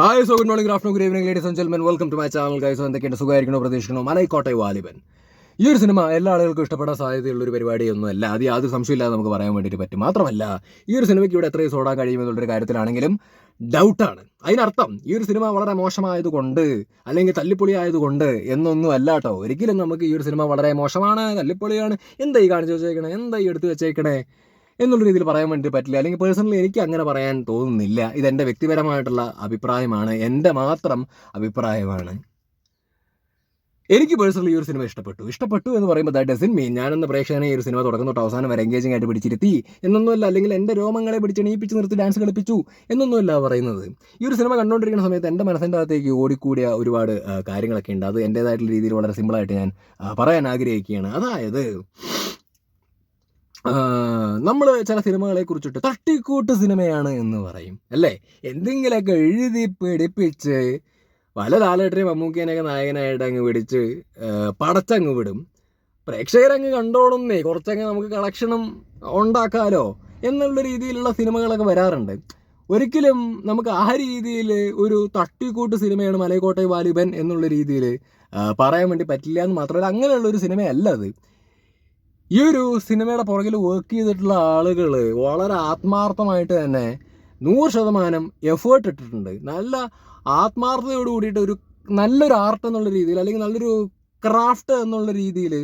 Hi, so good morning, good afternoon, good evening, ladies and gentlemen. Welcome to my channel guys. എന്തൊക്കെയാണ്, സുഖമായിരിക്കണോ, പ്രതീക്ഷിക്കണോ? മലൈക്കോട്ടെ വാലിബൻ. ഈ ഒരു cinema എല്ലാ ആളുകൾക്കും ഇഷ്ടപ്പെടാൻ സാധ്യതയുള്ളൊരു പരിപാടിയൊന്നുമല്ല. അത് യാതൊരു സംശയമില്ലാതെ നമുക്ക് പറയാൻ വേണ്ടിയിട്ട് പറ്റും. മാത്രമല്ല, ഈ ഒരു സിനിമയ്ക്ക് ഇവിടെ എത്രയും ഓടാൻ കഴിയുമെന്നുള്ളൊരു കാര്യത്തിലാണെങ്കിലും ഡൗട്ടാണ്. അതിനർത്ഥം ഈ ഒരു സിനിമ വളരെ മോശമായതുകൊണ്ട് അല്ലെങ്കിൽ തല്ലിപ്പൊളി ആയതുകൊണ്ട് എന്നൊന്നും അല്ല കേട്ടോ. ഒരിക്കലും നമുക്ക് ഈ ഒരു സിനിമ വളരെ മോശമാണ്, തല്ലിപ്പൊളിയാണ്, എന്താ ഈ കാണിച്ചു വെച്ചേക്കണേ, എന്താ ഈ എടുത്ത് വെച്ചേക്കണേ എന്നുള്ള രീതിയിൽ പറയാൻ വേണ്ടി പറ്റില്ല. അല്ലെങ്കിൽ പേഴ്സണലി എനിക്ക് അങ്ങനെ പറയാൻ തോന്നുന്നില്ല. ഇതെൻ്റെ വ്യക്തിപരമായിട്ടുള്ള അഭിപ്രായമാണ്, എൻ്റെ മാത്രം അഭിപ്രായമാണ്. എനിക്ക് പേഴ്സണലി ഈ ഒരു സിനിമ ഇഷ്ടപ്പെട്ടു എന്ന് പറയുമ്പോൾ ദാറ്റ് ഡസൻറ്റ് മീൻ ഞാനെന്ന പ്രേക്ഷകനെ ഈ ഒരു സിനിമ തുടക്കം തൊട്ട് അവസാനം വരെ എൻഗേജിംഗ് ആയിട്ട് പിടിച്ചിരുത്തി എന്നൊന്നുമല്ല, അല്ലെങ്കിൽ എൻ്റെ രോമങ്ങളെ പിടിച്ചെണീപ്പിച്ച് നിർത്തി ഡാൻസ് കളിപ്പിച്ചു എന്നൊന്നുമല്ല പറയുന്നത്. ഈ ഒരു സിനിമ കണ്ടുകൊണ്ടിരിക്കുന്ന സമയത്ത് എൻ്റെ മനസ്സിൻ്റെ അകത്തേക്ക് ഓടിക്കൂടിയ ഒരുപാട് കാര്യങ്ങളൊക്കെ ഉണ്ട്. അത് എൻ്റേതായിട്ടുള്ള രീതിയിൽ വളരെ സിമ്പിളായിട്ട് ഞാൻ പറയാൻ ആഗ്രഹിക്കുകയാണ്. അതായത്, നമ്മൾ ചില സിനിമകളെ കുറിച്ചിട്ട് തട്ടിക്കൂട്ട് സിനിമയാണ് എന്ന് പറയും അല്ലേ. എന്തെങ്കിലുമൊക്കെ എഴുതി പിടിപ്പിച്ച് പല ലാലേട്ടനെയും മമ്മൂക്കേനെയൊക്കെ നായകനായിട്ട് അങ്ങ് പിടിച്ച് പടച്ചങ്ങ് വിടും. പ്രേക്ഷകരങ്ങ് കണ്ടോളുന്നേ, കുറച്ചങ്ങ് നമുക്ക് കളക്ഷനും ഉണ്ടാക്കാലോ എന്നുള്ള രീതിയിലുള്ള സിനിമകളൊക്കെ വരാറുണ്ട്. ഒരിക്കലും നമുക്ക് ആ രീതിയിൽ ഒരു തട്ടിക്കൂട്ട് സിനിമയാണ് മലൈക്കോട്ടെ വാലിബൻ എന്നുള്ള രീതിയിൽ പറയാൻ വേണ്ടി പറ്റില്ല എന്ന് മാത്രമല്ല, അങ്ങനെയുള്ളൊരു സിനിമയല്ല അത്. ഈ ഒരു സിനിമയുടെ പുറകിൽ വർക്ക് ചെയ്തിട്ടുള്ള ആളുകൾ വളരെ ആത്മാർത്ഥമായിട്ട് തന്നെ 100% എഫേർട്ട് ഇട്ടിട്ടുണ്ട്. നല്ല ആത്മാർത്ഥതയോട് കൂടിയിട്ട് നല്ലൊരു ആർട്ട് എന്നുള്ള രീതിയിൽ, അല്ലെങ്കിൽ നല്ലൊരു ക്രാഫ്റ്റ് എന്നുള്ള രീതിയിൽ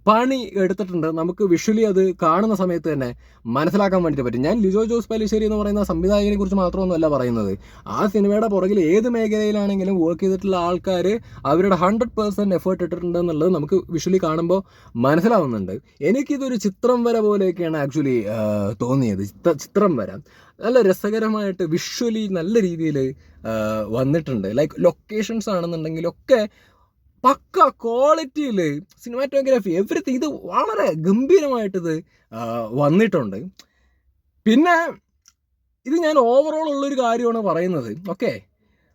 പണി എടുത്തിട്ടുണ്ട്. നമുക്ക് വിഷ്വലി അത് കാണുന്ന സമയത്ത് തന്നെ മനസ്സിലാക്കാൻ വേണ്ടിയിട്ട് പറ്റും. ഞാൻ ലിജോ ജോസ് പല്ലിശ്ശേരി എന്ന് പറയുന്ന സംവിധായകനെ കുറിച്ച് മാത്രമൊന്നുമല്ല പറയുന്നത്. ആ സിനിമയുടെ പുറകിൽ ഏത് മേഖലയിലാണെങ്കിലും വർക്ക് ചെയ്തിട്ടുള്ള ആൾക്കാർ അവരുടെ 100% എഫേർട്ട് ഇട്ടിട്ടുണ്ട് എന്നുള്ളത് നമുക്ക് വിഷ്വലി കാണുമ്പോൾ മനസ്സിലാവുന്നുണ്ട്. എനിക്കിതൊരു ചിത്രം വര പോലെയൊക്കെയാണ് ആക്ച്വലി തോന്നിയത്. ചിത്രം വര നല്ല രസകരമായിട്ട് വിഷ്വലി നല്ല രീതിയിൽ വന്നിട്ടുണ്ട്. ലൈക്ക് ലൊക്കേഷൻസ് ആണെന്നുണ്ടെങ്കിലൊക്കെ പക്ക ക്വാളിറ്റിയിൽ സിനിമാറ്റോഗ്രാഫി എവറിത്തിങ് ഇത് വളരെ ഗംഭീരമായിട്ടിത് വന്നിട്ടുണ്ട്. പിന്നെ ഇത് ഞാൻ ഓവറോൾ ഉള്ളൊരു കാര്യമാണ് പറയുന്നത്, ഓക്കെ.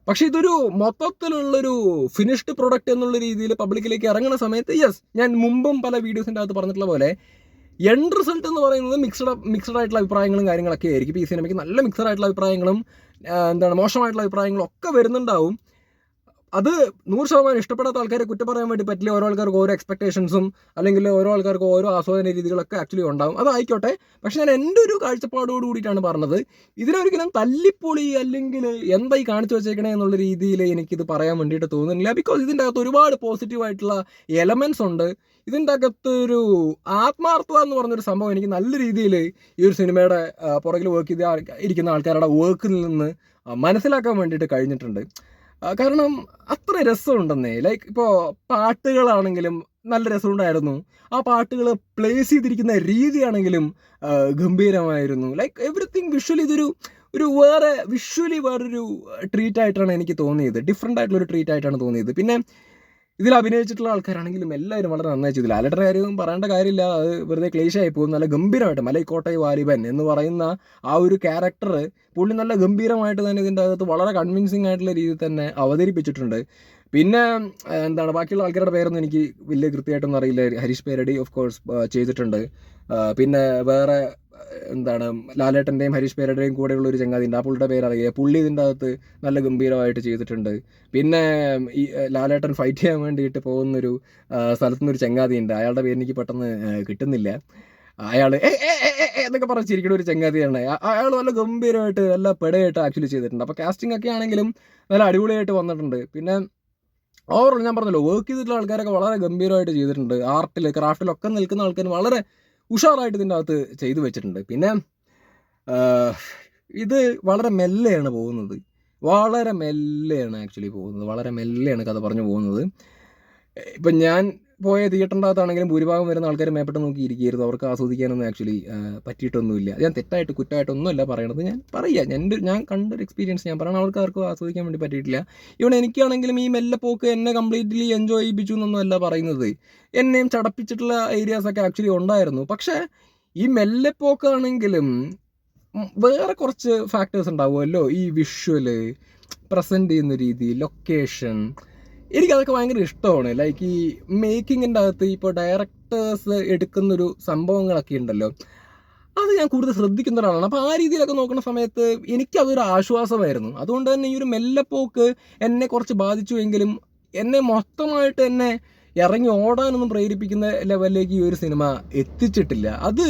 പക്ഷെ ഇതൊരു മൊത്തത്തിലുള്ളൊരു ഫിനിഷ്ഡ് പ്രൊഡക്റ്റ് എന്നുള്ള രീതിയിൽ പബ്ലിക്കിലേക്ക് ഇറങ്ങുന്ന സമയത്ത് ഞാൻ മുമ്പും പല വീഡിയോസിൻ്റെ അകത്ത് പറഞ്ഞിട്ടുള്ള പോലെ എൻഡ് റിസൾട്ട് എന്ന് പറയുന്നത് മിക്സഡ് ആയിട്ടുള്ള അഭിപ്രായങ്ങളും കാര്യങ്ങളൊക്കെ ആയിരിക്കും. ഇപ്പോൾ ഈ സിനിമയ്ക്ക് നല്ല മിക്സഡ് ആയിട്ടുള്ള അഭിപ്രായങ്ങളും മോശമായിട്ടുള്ള അഭിപ്രായങ്ങളും ഒക്കെ വരുന്നുണ്ടാവും. അത് 100% ഇഷ്ടപ്പെടാത്ത ആൾക്കാരെ കുറ്റം പറയാൻ വേണ്ടി പറ്റില്ല. ഓരോ ആൾക്കാർക്ക് ഓരോ എക്സ്പെക്ടേഷൻസും അല്ലെങ്കിൽ ഓരോ ആൾക്കാർക്ക് ഓരോ ആസ്വാദന രീതികളൊക്കെ ആക്ച്വലി ഉണ്ടാവും. അതായിക്കോട്ടെ. പക്ഷെ ഞാൻ എൻ്റെ ഒരു കാഴ്ചപ്പാടോട് കൂടിയിട്ടാണ് പറഞ്ഞത്. ഇതിനൊരിക്കലും തല്ലിപ്പൊളി അല്ലെങ്കിൽ എന്തായി കാണിച്ചു വെച്ചേക്കണേ എന്നുള്ള രീതിയിൽ എനിക്കിത് പറയാൻ വേണ്ടിയിട്ട് തോന്നുന്നില്ല. ബിക്കോസ് ഇതിൻ്റെ അകത്ത് ഒരുപാട് പോസിറ്റീവായിട്ടുള്ള എലമെൻറ്റ്സ് ഉണ്ട്. ഇതിൻ്റെ അകത്തൊരു ആത്മാർത്ഥത എന്ന് പറഞ്ഞൊരു സംഭവം എനിക്ക് നല്ല രീതിയിൽ ഈ ഒരു സിനിമയുടെ പുറകിൽ വർക്ക് ചെയ്ത് ഇരിക്കുന്ന ആൾക്കാരുടെ വർക്കിൽ നിന്ന് മനസ്സിലാക്കാൻ വേണ്ടിയിട്ട് കഴിഞ്ഞിട്ടുണ്ട്. കാരണം അത്ര രസമുണ്ടെന്നേ. ലൈക്ക് ഇപ്പോൾ പാട്ടുകളാണെങ്കിലും നല്ല രസമുണ്ടായിരുന്നു. ആ പാട്ടുകൾ പ്ലേസ് ചെയ്തിരിക്കുന്ന രീതിയാണെങ്കിലും ഗംഭീരമായിരുന്നു. ലൈക്ക് എവറിത്തിങ് വിഷ്വലി ഒരു വേറൊരു ട്രീറ്റ് ആയിട്ടാണ് എനിക്ക് തോന്നിയത്. ഡിഫറെൻ്റ് ആയിട്ടുള്ളൊരു ട്രീറ്റ് ആയിട്ടാണ് തോന്നിയത്. പിന്നെ ഇതിൽ അഭിനയിച്ചിട്ടുള്ള ആൾക്കാരാണെങ്കിലും എല്ലാവരും വളരെ നന്നായി ചെയ്തില്ല. ലാലേട്ടൻ്റെ കാര്യം പറയേണ്ട കാര്യമില്ല, അത് വെറുതെ ക്ലേശായി പോകും. നല്ല ഗംഭീരമായിട്ട് മലൈക്കോട്ടെ വാലിബൻ എന്ന് പറയുന്ന ആ ഒരു ക്യാരക്ടർ പുള്ളി നല്ല ഗംഭീരമായിട്ട് തന്നെ ഇതിൻ്റെ അകത്ത് വളരെ കൺവിൻസിങ് ആയിട്ടുള്ള രീതിയിൽ തന്നെ അവതരിപ്പിച്ചിട്ടുണ്ട്. പിന്നെ ബാക്കിയുള്ള ആൾക്കാരുടെ പേരൊന്നും എനിക്ക് വലിയ കൃത്യമായിട്ടൊന്നും അറിയില്ല. ഹരീഷ് പേരടി ഓഫ് കോഴ്സ് ചെയ്തിട്ടുണ്ട്. പിന്നെ വേറെ ലാലേട്ടൻ്റെയും ഹരീഷ് പേരയുടെയും കൂടെയുള്ള ഒരു ചങ്ങാതിയുണ്ട്, ആ പുള്ളിയുടെ പേരറിയാം. പുള്ളി ഇതിൻ്റെ അകത്ത് നല്ല ഗംഭീരമായിട്ട് ചെയ്തിട്ടുണ്ട്. പിന്നെ ഈ ലാലേട്ടൻ ഫൈറ്റ് ചെയ്യാൻ വേണ്ടിയിട്ട് പോകുന്നൊരു സ്ഥലത്തുനിന്നൊരു ചങ്ങാതിയുണ്ട്, അയാളുടെ പേര് എനിക്ക് പെട്ടെന്ന് കിട്ടുന്നില്ല. അയാൾ എന്നൊക്കെ പറഞ്ഞിരിക്കുന്ന ഒരു ചങ്ങാതിയാണ്. അയാൾ നല്ല ഗംഭീരമായിട്ട് നല്ല പെടയായിട്ട് ആക്ച്വലി ചെയ്തിട്ടുണ്ട്. അപ്പോൾ കാസ്റ്റിംഗ് ഒക്കെ ആണെങ്കിലും നല്ല അടിപൊളിയായിട്ട് വന്നിട്ടുണ്ട്. പിന്നെ ഓവറോൾ ഞാൻ പറഞ്ഞല്ലോ, വർക്ക് ചെയ്തിട്ടുള്ള ആൾക്കാരൊക്കെ വളരെ ഗംഭീരമായിട്ട് ചെയ്തിട്ടുണ്ട്. ആർട്ടിൽ ക്രാഫ്റ്റിലൊക്കെ നിൽക്കുന്ന ആൾക്കാർ വളരെ ഉഷാറായിട്ട് ഇതിൻ്റെ അകത്ത് ചെയ്തു വെച്ചിട്ടുണ്ട്. പിന്നെ ഇത് വളരെ മെല്ലെയാണ് പോകുന്നത്. വളരെ മെല്ലെയാണ് കഥ പറഞ്ഞു പോകുന്നത്. ഇപ്പം ഞാൻ പോയ തിയേറ്ററിൻ്റെ അകത്താണെങ്കിലും ഭൂരിഭാഗം വരുന്ന ആൾക്കാർ മേപ്പെട്ട് നോക്കിയിരിക്കുകയായിരുന്നു. അവർക്ക് ആസ്വദിക്കാനൊന്നും ആക്ച്വലി പറ്റിയിട്ടൊന്നുമില്ല. ഞാൻ തെറ്റായിട്ട് കുറ്റമായിട്ടൊന്നുമല്ല പറയണത്. ഞാൻ കണ്ടൊരു എക്സ്പീരിയൻസ് ഞാൻ പറയണം. അവർക്ക് ആർക്കും ആസ്വദിക്കാൻ വേണ്ടി പറ്റിയിട്ടില്ല. ഇവിടെ എനിക്കാണെങ്കിലും ഈ മെല്ലെ പോക്ക് എന്നെ കംപ്ലീറ്റ്ലി എൻജോയ് ചെയ്യിപ്പിച്ചു എന്നൊന്നുമല്ല പറയുന്നത്. എന്നെയും ചടപ്പിച്ചിട്ടുള്ള ഏരിയാസൊക്കെ ആക്ച്വലി ഉണ്ടായിരുന്നു. പക്ഷേ ഈ മെല്ലെ പോക്കാണെങ്കിലും വേറെ കുറച്ച് ഫാക്ടേഴ്സ് ഉണ്ടാവുമല്ലോ. ഈ വിഷ്വല് പ്രസൻറ്റ് ചെയ്യുന്ന രീതി, ലൊക്കേഷൻ, എനിക്കതൊക്കെ ഭയങ്കര ഇഷ്ടമാണ്. ലൈക്ക് ഈ മേക്കിങ്ങിൻ്റെ അകത്ത് ഇപ്പോൾ ഡയറക്ടേഴ്സ് എടുക്കുന്നൊരു സംഭവങ്ങളൊക്കെ ഉണ്ടല്ലോ, അത് ഞാൻ കൂടുതൽ ശ്രദ്ധിക്കുന്ന ഒരാളാണ്. അപ്പോൾ ആ രീതിയിലൊക്കെ നോക്കുന്ന സമയത്ത് എനിക്കതൊരു ആശ്വാസമായിരുന്നു. അതുകൊണ്ട് തന്നെ ഈ ഒരു മെല്ലെപ്പോക്ക് എന്നെ കുറച്ച് ബാധിച്ചുവെങ്കിലും എന്നെ മൊത്തമായിട്ട് എന്നെ ഇറങ്ങി ഓടാനൊന്നും പ്രേരിപ്പിക്കുന്ന ലെവലിലേക്ക് ഈ ഒരു സിനിമ എത്തിച്ചിട്ടില്ല. അത്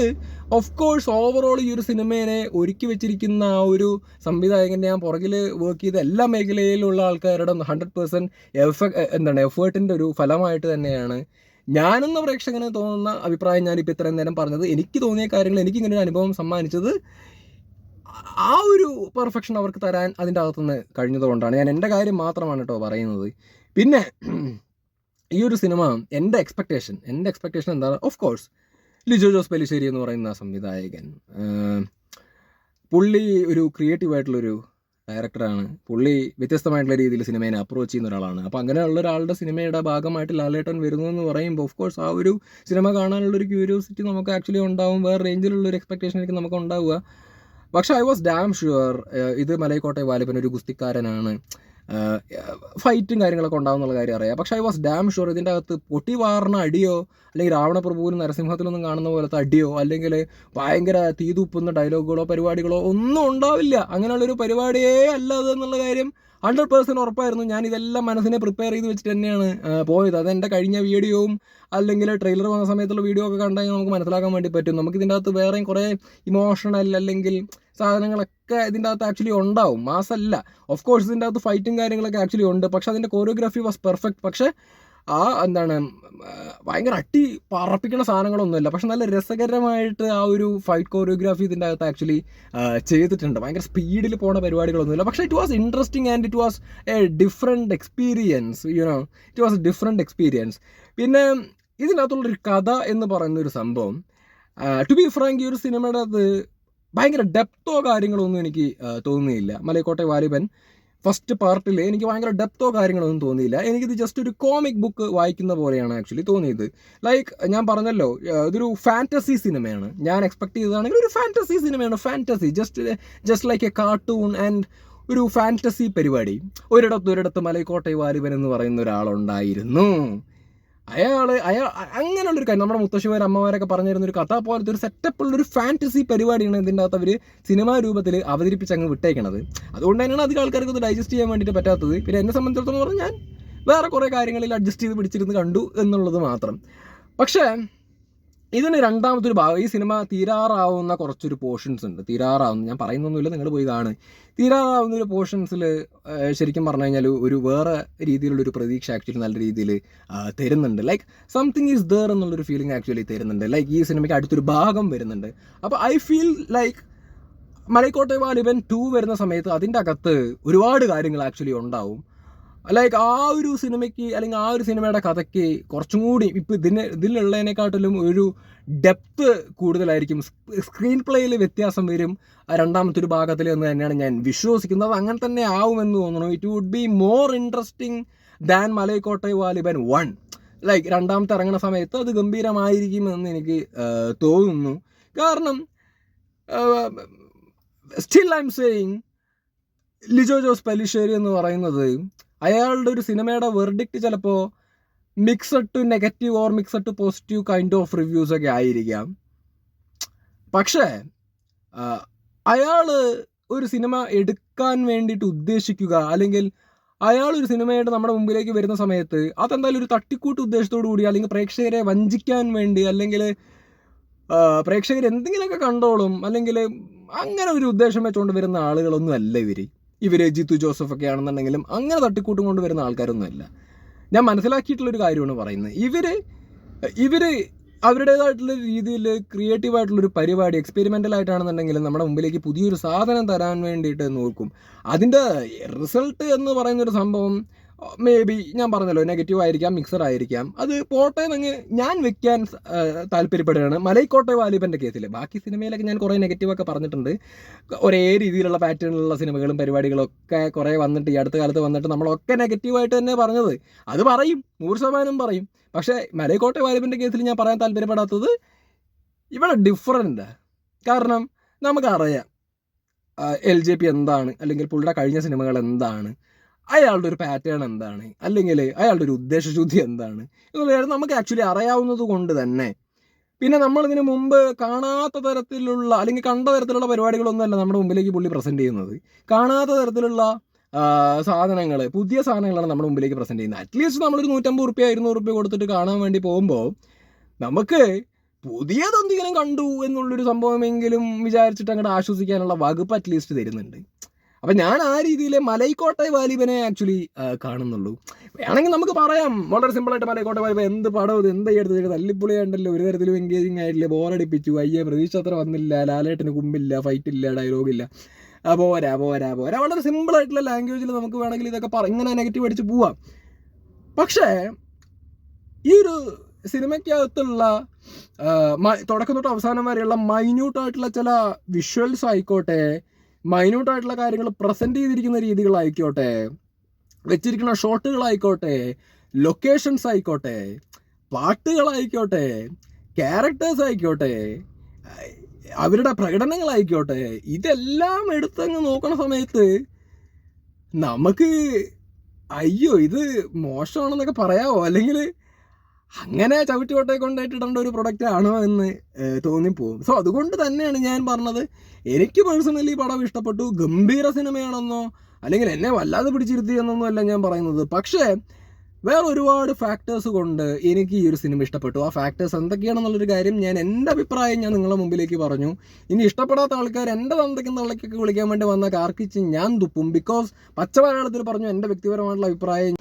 ഓഫ് കോഴ്സ് ഓവറോൾ ഈ ഒരു സിനിമയെ ഒരുക്കി വെച്ചിരിക്കുന്ന ആ ഒരു സംവിധായകൻ്റെ ഞാൻ പുറകിൽ വർക്ക് ചെയ്ത എല്ലാ മേഖലയിലുള്ള ആൾക്കാരുടെ 100% എഫേർട്ടിൻ്റെ ഒരു ഫലമായിട്ട് തന്നെയാണ് ഞാനെന്ന പ്രേക്ഷകന് തോന്നുന്ന അഭിപ്രായം ഞാനിപ്പോൾ ഇത്രയും നേരം പറഞ്ഞത്. എനിക്ക് തോന്നിയ കാര്യങ്ങൾ എനിക്കിങ്ങനെ ഒരു അനുഭവം സമ്മാനിച്ചത് ആ ഒരു പെർഫെക്ഷൻ അവർക്ക് തരാൻ അതിൻ്റെ അകത്തുനിന്ന് കഴിഞ്ഞതുകൊണ്ടാണ്. ഞാൻ എൻ്റെ കാര്യം മാത്രമാണ് കേട്ടോ പറയുന്നത്. പിന്നെ ഈ ഒരു സിനിമ എൻ്റെ എക്സ്പെക്റ്റേഷൻ എന്താണ്? ഓഫ് കോഴ്സ് ലിജോ ജോസ് പെല്ലിശ്ശേരി എന്ന് പറയുന്ന സംവിധായകൻ, പുള്ളി ഒരു ക്രിയേറ്റീവായിട്ടുള്ളൊരു ഡയറക്ടറാണ്. പുള്ളി വ്യത്യസ്തമായിട്ടുള്ള രീതിയിൽ സിനിമയെ അപ്രോച്ച് ചെയ്യുന്ന ഒരാളാണ്. അപ്പോൾ അങ്ങനെയുള്ള ഒരാളുടെ സിനിമയുടെ ഭാഗമായിട്ട് ലാലേട്ടൻ വരുന്നു എന്ന് പറയുമ്പോൾ ഓഫ് കോഴ്സ് ആ ഒരു സിനിമ കാണാനുള്ളൊരു ക്യൂരിയോസിറ്റി നമുക്ക് ആക്ച്വലി ഉണ്ടാവും. വേറെ റേഞ്ചിലുള്ളൊരു എക്സ്പെക്റ്റേഷനായിരിക്കും നമുക്ക് ഉണ്ടാവുക. പക്ഷേ ഐ വാസ് ഡാം ഷുവർ ഇത് മലൈക്കോട്ടെ വാലിബൻ ഒരു ഗുസ്തിക്കാരനാണ്, ഫൈറ്റും കാര്യങ്ങളൊക്കെ ഉണ്ടാവുന്നുള്ള കാര്യം അറിയാം. പക്ഷേ ഐ വാസ് ഡാം ഷുവർ ഇതിൻ്റെ അകത്ത് പൊട്ടി വാർന്ന അടിയോ അല്ലെങ്കിൽ രാവണപ്രഭുവിനും നരസിംഹത്തിലൊന്നും കാണുന്ന പോലത്തെ അടിയോ അല്ലെങ്കിൽ ഭയങ്കര തീതുപ്പുന്ന ഡയലോഗുകളോ പരിപാടികളോ ഒന്നും ഉണ്ടാവില്ല. അങ്ങനെയുള്ളൊരു പരിപാടിയേ അല്ല അതെന്നുള്ള കാര്യം 100% ഉറപ്പായിരുന്നു. ഞാൻ ഇതെല്ലാം മനസ്സിനെ പ്രിപ്പയർ ചെയ്ത് വെച്ചിട്ട് തന്നെയാണ് പോയത്. അതെൻ്റെ കഴിഞ്ഞ വീഡിയോവും അല്ലെങ്കിൽ ട്രെയിലർ വന്ന സമയത്തുള്ള വീഡിയോ ഒക്കെ കണ്ടാൽ നമുക്ക് മനസ്സിലാക്കാൻ വേണ്ടി പറ്റും. നമുക്ക് ഇതിൻ്റെ അകത്ത് വേറെയും കുറേ ഇമോഷണൽ അല്ലെങ്കിൽ സാധനങ്ങളൊക്കെ ഇതിൻ്റെ അകത്ത് ആക്ച്വലി ഉണ്ടാവും. മാസല്ല. ഓഫ് കോഴ്സ് ഇതിൻ്റെ അകത്ത് ഫൈറ്റും കാര്യങ്ങളൊക്കെ ആക്ച്വലി ഉണ്ട്. പക്ഷേ അതിൻ്റെ കോറിയോഗ്രാഫി വാസ് പെർഫെക്റ്റ്. പക്ഷേ ഭയങ്കര അട്ടി പറപ്പിക്കുന്ന സാധനങ്ങളൊന്നുമില്ല. പക്ഷെ നല്ല രസകരമായിട്ട് ആ ഒരു ഫൈറ്റ് കോറിയോഗ്രാഫി ഇതിൻ്റെ അകത്ത് ആക്ച്വലി ചെയ്തിട്ടുണ്ട്. ഭയങ്കര സ്പീഡിൽ പോണ പരിപാടികളൊന്നുമില്ല. പക്ഷേ it was interesting and it was A different experience. It was A different experience. പിന്നെ ഇതിനകത്തുള്ളൊരു കഥ എന്ന് പറയുന്നൊരു സംഭവം, ടു ബി ഫ്രാങ്ക്, ഈ ഒരു സിനിമയുടെ അത് ഭയങ്കര ഡെപ്തോ കാര്യങ്ങളൊന്നും എനിക്ക് തോന്നിയില്ല. മലൈക്കോട്ടെ വാലിബൻ ഫസ്റ്റ് പാർട്ടിൽ എനിക്ക് ഭയങ്കര ഡെപ്തോ കാര്യങ്ങളൊന്നും തോന്നിയില്ല. എനിക്കിത് ജസ്റ്റ് ഒരു കോമിക് ബുക്ക് വായിക്കുന്ന പോലെയാണ് ആക്ച്വലി തോന്നിയത്. ലൈക്ക് ഞാൻ പറഞ്ഞല്ലോ, ഇതൊരു ഫാൻറ്റസി സിനിമയാണ്. ഞാൻ എക്സ്പെക്ട് ചെയ്തതാണെങ്കിൽ ഒരു ഫാൻറ്റസി സിനിമയാണ്. Fantasy just like A cartoon and ഒരു ഫാൻറ്റസി പരിപാടി. ഒരിടത്ത് മലൈക്കോട്ടെ വാലിബൻ എന്ന് പറയുന്ന ഒരാളുണ്ടായിരുന്നു. അയാൾ അങ്ങനെയുള്ളൊരു കാര്യം, നമ്മുടെ മുത്തശ്ശിമാർ അമ്മമാരൊക്കെ പറഞ്ഞു തരുന്നൊരു കഥ പോലത്തെ ഒരു സെറ്റപ്പുള്ളൊരു ഫാൻറ്റസി പരിപാടിയാണ് ഇതിൻ്റെ അകത്ത് അവർ സിനിമാ രൂപത്തിൽ അവതരിപ്പിച്ച് അങ്ങ് വിട്ടേക്കണത്. അതുകൊണ്ട് തന്നെയാണ് അധികം ആൾക്കാർക്ക് ഇത് ഡൈജസ്റ്റ് ചെയ്യാൻ വേണ്ടിയിട്ട് പറ്റാത്തത്. പിന്നെ എന്നെ സംബന്ധിച്ചിടത്തോളം പറഞ്ഞാൽ ഞാൻ വേറെ കുറേ കാര്യങ്ങളിൽ അഡ്ജസ്റ്റ് ചെയ്ത് പിടിച്ചിരുന്ന് കണ്ടു എന്നുള്ളത് മാത്രം. പക്ഷേ ഇതിന് രണ്ടാമത്തൊരു ഭാഗം, ഈ സിനിമ തീരാറാവുന്ന കുറച്ചൊരു പോർഷൻസ് ഉണ്ട്. ഞാൻ പറയുന്നൊന്നുമില്ല, നിങ്ങൾ പോയി കാണുക. തീരാറാവുന്ന ഒരു പോർഷൻസിൽ ശരിക്കും പറഞ്ഞു കഴിഞ്ഞാൽ ഒരു വേറെ രീതിയിലുള്ളൊരു പ്രതീക്ഷ ആക്ച്വലി നല്ല രീതിയിൽ തരുന്നുണ്ട്. ലൈക്ക് സംതിങ് ഈസ് ദർ എന്നുള്ളൊരു ഫീലിംഗ് ആക്ച്വലി തരുന്നുണ്ട്. ലൈക്ക് ഈ സിനിമയ്ക്ക് അടുത്തൊരു ഭാഗം വരുന്നുണ്ട്. അപ്പോൾ I feel like Malaikottai Vaaliban 2 വരുന്ന സമയത്ത് അതിൻ്റെ അകത്ത് ഒരുപാട് കാര്യങ്ങൾ ആക്ച്വലി ഉണ്ടാവും. ലൈക്ക് ആ ഒരു സിനിമയ്ക്ക് അല്ലെങ്കിൽ ആ ഒരു സിനിമയുടെ കഥയ്ക്ക് കുറച്ചും കൂടി ഇപ്പോൾ ഇതിലുള്ളതിനെക്കാട്ടിലും ഒരു ഡെപ്ത് കൂടുതലായിരിക്കും. സ്ക്രീൻ പ്ലേയിൽ വ്യത്യാസം വരും രണ്ടാമത്തെ ഒരു ഭാഗത്തിൽ എന്ന് തന്നെയാണ് ഞാൻ വിശ്വസിക്കുന്നത്. അങ്ങനെ തന്നെ ആവുമെന്ന് തോന്നുന്നു. It would be more interesting than Malaikottai Vaaliban 1. Like രണ്ടാമത്തെ ഇറങ്ങുന്ന സമയത്ത് അത് ഗംഭീരമായിരിക്കുമെന്ന് എനിക്ക് തോന്നുന്നു. കാരണം still I am saying Lijo Jose Pellissery എന്ന് പറയുന്നത് അയാളുടെ ഒരു സിനിമയുടെ വെർഡിക്റ്റ് ചിലപ്പോൾ mixed to negative or mixed to positive kind of reviews ഒക്കെ ആയിരിക്കാം. പക്ഷേ അയാൾ ഒരു സിനിമ എടുക്കാൻ വേണ്ടിയിട്ട് ഉദ്ദേശിക്കുക അല്ലെങ്കിൽ അയാളൊരു സിനിമയായിട്ട് നമ്മുടെ മുമ്പിലേക്ക് വരുന്ന സമയത്ത് അതെന്തായാലും ഒരു തട്ടിക്കൂട്ട് ഉദ്ദേശത്തോടു കൂടി അല്ലെങ്കിൽ പ്രേക്ഷകരെ വഞ്ചിക്കാൻ വേണ്ടി അല്ലെങ്കിൽ പ്രേക്ഷകർ എന്തെങ്കിലുമൊക്കെ കണ്ടോളും അല്ലെങ്കിൽ അങ്ങനെ ഒരു ഉദ്ദേശം വെച്ചുകൊണ്ട് വരുന്ന ആളുകളൊന്നും അല്ല ഇവർ ജിത്തു ജോസഫ് ഒക്കെ ആണെന്നുണ്ടെങ്കിലും അങ്ങനെ തട്ടിക്കൂട്ടും കൊണ്ട് വരുന്ന ആൾക്കാരൊന്നും അല്ല. ഞാൻ മനസ്സിലാക്കിയിട്ടുള്ളൊരു കാര്യമാണ് പറയുന്നത്. ഇവർ അവരുടേതായിട്ടുള്ള രീതിയിൽ ക്രിയേറ്റീവായിട്ടുള്ളൊരു പരിപാടി എക്സ്പെരിമെൻ്റൽ ആയിട്ടാണെന്നുണ്ടെങ്കിലും നമ്മുടെ മുമ്പിലേക്ക് പുതിയൊരു സാധനം തരാൻ വേണ്ടിയിട്ട് നോക്കും. അതിൻ്റെ റിസൾട്ട് എന്ന് പറയുന്നൊരു സംഭവം മേ ബി ഞാൻ പറഞ്ഞല്ലോ നെഗറ്റീവ് ആയിരിക്കാം, മിക്സർ ആയിരിക്കാം. അത് പോട്ടെ എന്ന് ഞാൻ വെക്കാൻ താല്പര്യപ്പെടുകയാണ് മലൈക്കോട്ടെ വാലിബൻ്റെ കേസിൽ. ബാക്കി സിനിമയിലൊക്കെ ഞാൻ കുറേ നെഗറ്റീവൊക്കെ പറഞ്ഞിട്ടുണ്ട്. ഒരേ രീതിയിലുള്ള പാറ്റേണിലുള്ള സിനിമകളും പരിപാടികളൊക്കെ കുറേ വന്നിട്ട് ഈ അടുത്ത കാലത്ത് വന്നിട്ട് നമ്മളൊക്കെ നെഗറ്റീവായിട്ട് തന്നെ പറഞ്ഞത്. അത് പറയും, 100% പറയും. പക്ഷേ മലൈക്കോട്ടെ വാലിബൻ്റെ കേസിൽ ഞാൻ പറയാൻ താല്പര്യപ്പെടാത്തത് ഇവിടെ ഡിഫറൻറ്റ്. കാരണം നമുക്കറിയാം LJP എന്താണ്, അല്ലെങ്കിൽ പുള്ളിയുടെ കഴിഞ്ഞ സിനിമകൾ എന്താണ്, അയാളുടെ ഒരു പാറ്റേൺ എന്താണ്, അല്ലെങ്കിൽ അയാളുടെ ഒരു ഉദ്ദേശശുദ്ധി എന്താണ് എന്നുള്ളത് നമുക്ക് ആക്ച്വലി അറിയാവുന്നത് കൊണ്ട് തന്നെ പിന്നെ നമ്മളിതിന് മുമ്പ് കാണാത്ത തരത്തിലുള്ള അല്ലെങ്കിൽ കണ്ട തരത്തിലുള്ള പരിപാടികളൊന്നുമല്ല നമ്മുടെ മുമ്പിലേക്ക് പുള്ളി പ്രസൻറ്റ് ചെയ്യുന്നത്. കാണാത്ത തരത്തിലുള്ള സാധനങ്ങൾ, പുതിയ സാധനങ്ങളാണ് നമ്മുടെ മുമ്പിലേക്ക് പ്രസൻറ്റ് ചെയ്യുന്നത്. അറ്റ്ലീസ്റ്റ് നമ്മളൊരു 150 റുപ്യ 200 റുപ്യ കൊടുത്തിട്ട് കാണാൻ വേണ്ടി പോകുമ്പോൾ നമുക്ക് പുതിയതെന്തെങ്കിലും കണ്ടു എന്നുള്ളൊരു സംഭവമെങ്കിലും വിചാരിച്ചിട്ട് അങ്ങോട്ട് ആശ്വസിക്കാനുള്ള വകുപ്പ് അറ്റ്ലീസ്റ്റ് തരുന്നുണ്ട്. അപ്പം ഞാൻ ആ രീതിയിൽ മലൈക്കോട്ടെ വാലിബനെ ആക്ച്വലി കാണുന്നുള്ളൂ. വേണമെങ്കിൽ നമുക്ക് പറയാം വളരെ സിമ്പിളായിട്ട് മലൈക്കോട്ടെ വാലിബൻ എന്ത് പടം ഇത്, എന്താ എടുത്തിട്ട് തല്ലിപ്പൊളിയാണ്ടല്ലോ, ഒരു തരത്തിലും എൻഗേജിങ് ആയിട്ടില്ല, ബോറടിപ്പിച്ചു, അയ്യേ പ്രതീക്ഷ അത്ര വന്നില്ല, ലാലേട്ടന് കുമ്പില്ല, ഫൈറ്റില്ല, ഡയലോഗില്ല, പോരാ പോരാ പോരാ, വളരെ സിമ്പിളായിട്ടുള്ള ലാംഗ്വേജിൽ നമുക്ക് വേണമെങ്കിൽ ഇതൊക്കെ ഇങ്ങനെ നെഗറ്റീവ് അടിച്ച് പോവാം. പക്ഷേ ഈ ഒരു സിനിമയ്ക്കകത്തുള്ള തുടക്കം തൊട്ട് അവസാനം വരെയുള്ള മൈന്യൂട്ടായിട്ടുള്ള ചില വിഷ്വൽസ് ആയിക്കോട്ടെ, മൈന്യൂട്ടായിട്ടുള്ള കാര്യങ്ങൾ പ്രസൻറ്റ് ചെയ്തിരിക്കുന്ന രീതികളായിക്കോട്ടെ, വെച്ചിരിക്കുന്ന ഷോട്ടുകളായിക്കോട്ടെ, ലൊക്കേഷൻസ് ആയിക്കോട്ടെ, പാട്ടുകളായിക്കോട്ടെ, ക്യാരക്ടേഴ്സ് ആയിക്കോട്ടെ, അവരുടെ പ്രകടനങ്ങളായിക്കോട്ടെ, ഇതെല്ലാം എടുത്തങ്ങ് നോക്കണ സമയത്ത് നമുക്ക് അയ്യോ ഇത് മോശമാണെന്നൊക്കെ പറയാമോ, അല്ലെങ്കിൽ അങ്ങനെ ചവിട്ടുകൊട്ടയെ കൊണ്ടിട്ടിടേണ്ട ഒരു പ്രൊഡക്റ്റ് ആണോ എന്ന് തോന്നിപ്പോവും. സോ അതുകൊണ്ട് തന്നെയാണ് ഞാൻ പറഞ്ഞത്, എനിക്ക് പേഴ്സണലി പടം ഇഷ്ടപ്പെട്ടു. ഗംഭീര സിനിമയാണെന്നോ അല്ലെങ്കിൽ എന്നെ വല്ലാതെ പിടിച്ചിരുത്തിയെന്നൊന്നും അല്ല ഞാൻ പറയുന്നത്. പക്ഷേ വേറെ ഒരുപാട് ഫാക്ടേഴ്സ് കൊണ്ട് എനിക്ക് ഈ ഒരു സിനിമ ഇഷ്ടപ്പെട്ടു. ആ ഫാക്ടേഴ്സ് എന്തൊക്കെയാണെന്നുള്ളൊരു കാര്യം എൻ്റെ അഭിപ്രായം ഞാൻ നിങ്ങളുടെ മുമ്പിലേക്ക് പറഞ്ഞു. ഇനി ഇഷ്ടപ്പെടാത്ത ആൾക്കാർ എൻ്റെ തന്തയ്ക്കും തള്ളയ്ക്കൊക്കെ വിളിക്കാൻ വേണ്ടി വന്ന കാർക്കിച്ച് ഞാൻ തുപ്പും. ബിക്കോസ് പച്ച മലയാളത്തിൽ പറഞ്ഞു എൻ്റെ വ്യക്തിപരമായിട്ടുള്ള അഭിപ്രായം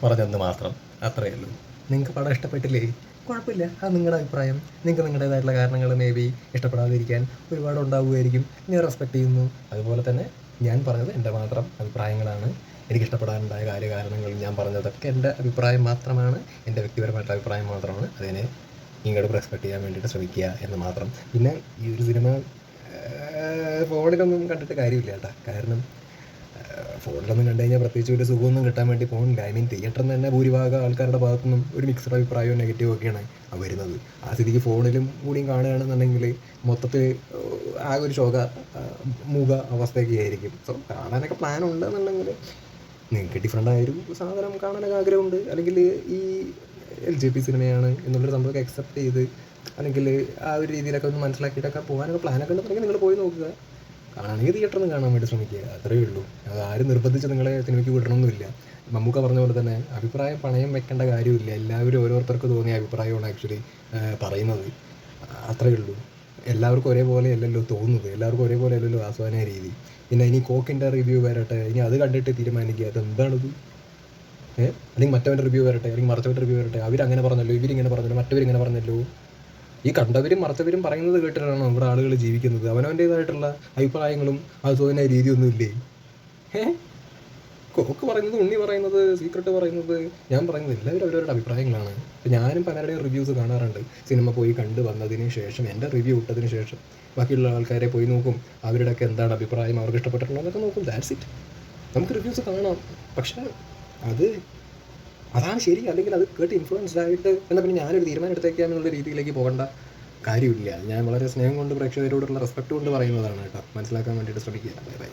പറഞ്ഞെന്ന് മാത്രം, അത്രയേ ഉള്ളൂ. നിങ്ങൾക്ക് പടം ഇഷ്ടപ്പെട്ടില്ലേ, കുഴപ്പമില്ല, അത് നിങ്ങളുടെ അഭിപ്രായം. നിങ്ങൾക്ക് നിങ്ങളുടേതായിട്ടുള്ള കാരണങ്ങൾ മേ ബി ഇഷ്ടപ്പെടാതിരിക്കാൻ ഒരുപാട് ഉണ്ടാവുമായിരിക്കും, ഞാൻ റെസ്പെക്ട് ചെയ്യുന്നു. അതുപോലെ തന്നെ ഞാൻ പറഞ്ഞത് എൻ്റെ മാത്രം അഭിപ്രായങ്ങളാണ്. എനിക്ക് ഇഷ്ടപ്പെടാനുണ്ടായ കാര്യകാരണങ്ങൾ ഞാൻ പറഞ്ഞതൊക്കെ എൻ്റെ അഭിപ്രായം മാത്രമാണ്, എൻ്റെ വ്യക്തിപരമായിട്ടുള്ള അഭിപ്രായം മാത്രമാണ്. അതിനെ ഇങ്ങോട്ട് റെസ്പെക്ട് ചെയ്യാൻ വേണ്ടിയിട്ട് ശ്രമിക്കുക എന്ന് മാത്രം. പിന്നെ ഈ ഒരു സിനിമ ഫോണിലൊന്നും കണ്ടിട്ട് കാര്യമില്ല കേട്ടോ. കാരണം ഫോണിലൊന്നും കണ്ടു കഴിഞ്ഞാൽ പ്രത്യേകിച്ച് ഒരു സുഖമൊന്നും കിട്ടാൻ വേണ്ടി പോകില്ല. ഐ മീൻ തിയേറ്ററിൽ നിന്ന് തന്നെ ഭൂരിഭാഗം ആൾക്കാരുടെ ഭാഗത്തു നിന്നും ഒരു മിക്സഡ് അഭിപ്രായവും നെഗറ്റീവും ഒക്കെയാണ് വരുന്നത്. ആ സ്ഥിതിക്ക് ഫോണിലും കൂടിയും കാണുകയാണെന്നുണ്ടെങ്കിൽ മൊത്തത്തിൽ ആ ഒരു മൂക അവസ്ഥയൊക്കെ ആയിരിക്കും. സോ കാണാനൊക്കെ പ്ലാൻ ഉണ്ടെന്നുണ്ടെങ്കിൽ നിങ്ങൾക്ക് ഡിഫറൻ്റായൊരു സാധനം കാണാനൊക്കെ ആഗ്രഹമുണ്ട്, അല്ലെങ്കിൽ ഈ LJP സിനിമയാണ് എന്നുള്ളൊരു സംഭവമൊക്കെ അക്സെപ്റ്റ് ചെയ്ത് അല്ലെങ്കിൽ ആ ഒരു രീതിയിലൊക്കെ ഒന്ന് മനസ്സിലാക്കിയിട്ടൊക്കെ പോകാനൊക്കെ പ്ലാനൊക്കെ ഉണ്ടെന്നുണ്ടെങ്കിൽ നിങ്ങൾ പോയി നോക്കുക. കാണുകയാണെങ്കിൽ തിയേറ്ററിൽ നിന്ന് കാണാൻ വേണ്ടി ശ്രമിക്കുക, അത്രയേ ഉള്ളൂ. അത് ആരും നിർബന്ധിച്ച് നിങ്ങളെ സിനിമയ്ക്ക് വിടണമെന്നില്ല. മമ്മൂക്ക പറഞ്ഞ പോലെ തന്നെ അഭിപ്രായം പണയം വെക്കേണ്ട കാര്യമില്ല. എല്ലാവരും ഓരോരുത്തർക്ക് തോന്നിയ അഭിപ്രായമാണ് ആക്ച്വലി പറയുന്നത്, അത്രയേ ഉള്ളൂ. എല്ലാവർക്കും ഒരേപോലെ അല്ലല്ലോ തോന്നുന്നത്, എല്ലാവർക്കും ഒരേപോലെ അല്ലല്ലോ ആസ്വാദന രീതി. പിന്നെ ഇനി കോക്കിൻ്റെ റിവ്യൂ വരട്ടെ, ഇനി അത് കണ്ടിട്ട് തീരുമാനിക്കുക അതെന്താണിത്, അല്ലെങ്കിൽ മറ്റവൻ്റെ റിവ്യൂ വരട്ടെ, അല്ലെങ്കിൽ മറിച്ചവൻ്റെ റിവ്യൂ വരട്ടെ. അവരങ്ങനെ പറഞ്ഞല്ലോ, ഇവരിങ്ങനെ പറഞ്ഞല്ലോ, മറ്റവരിങ്ങനെ പറഞ്ഞല്ലോ. ഈ കണ്ടവരും മറച്ചവരും പറയുന്നത് കേട്ടിട്ടാണോ ഇവിടെ ആളുകൾ ജീവിക്കുന്നത്? അവനവൻ്റേതായിട്ടുള്ള അഭിപ്രായങ്ങളും ആസ്വാദന രീതിയൊന്നും ഇല്ലേ? കോക്ക് പറയുന്നത്, ഉണ്ണി പറയുന്നത്, സീക്രട്ട് പറയുന്നത്, ഞാൻ പറയുന്നത് എല്ലാവരും അവരവരുടെ അഭിപ്രായങ്ങളാണ്. ഇപ്പം ഞാനും പലരുടെയും റിവ്യൂസ് കാണാറുണ്ട്. സിനിമ പോയി കണ്ട് വന്നതിന് ശേഷം, എൻ്റെ റിവ്യൂ ഇട്ടതിന് ശേഷം ബാക്കിയുള്ള ആൾക്കാരെ പോയി നോക്കും, അവരുടെയൊക്കെ എന്താണ് അഭിപ്രായം, അവർക്ക് ഇഷ്ടപ്പെട്ടിട്ടുണ്ടോ എന്നൊക്കെ നോക്കും. That's it. നമുക്ക് റിവ്യൂസ് കാണാം, പക്ഷേ അതാണ് ശരി, അല്ലെങ്കിൽ അത് കേട്ട് ഇൻഫ്ലുവൻസ്ഡ് ആയിട്ട് എന്നാൽ പിന്നെ ഞാനൊരു തീരുമാനം എടുത്തേക്കാമെന്നുള്ള രീതിയിലേക്ക് പോകേണ്ട കാര്യമില്ല. ഞാൻ വളരെ സ്നേഹം കൊണ്ട് പ്രേക്ഷകരോടുള്ള റെസ്പെക്റ്റ് കൊണ്ട് പറയുന്നതാണ് കേട്ടോ. മനസ്സിലാക്കാൻ വേണ്ടിയിട്ട് ശ്രമിക്കുക. Bye bye.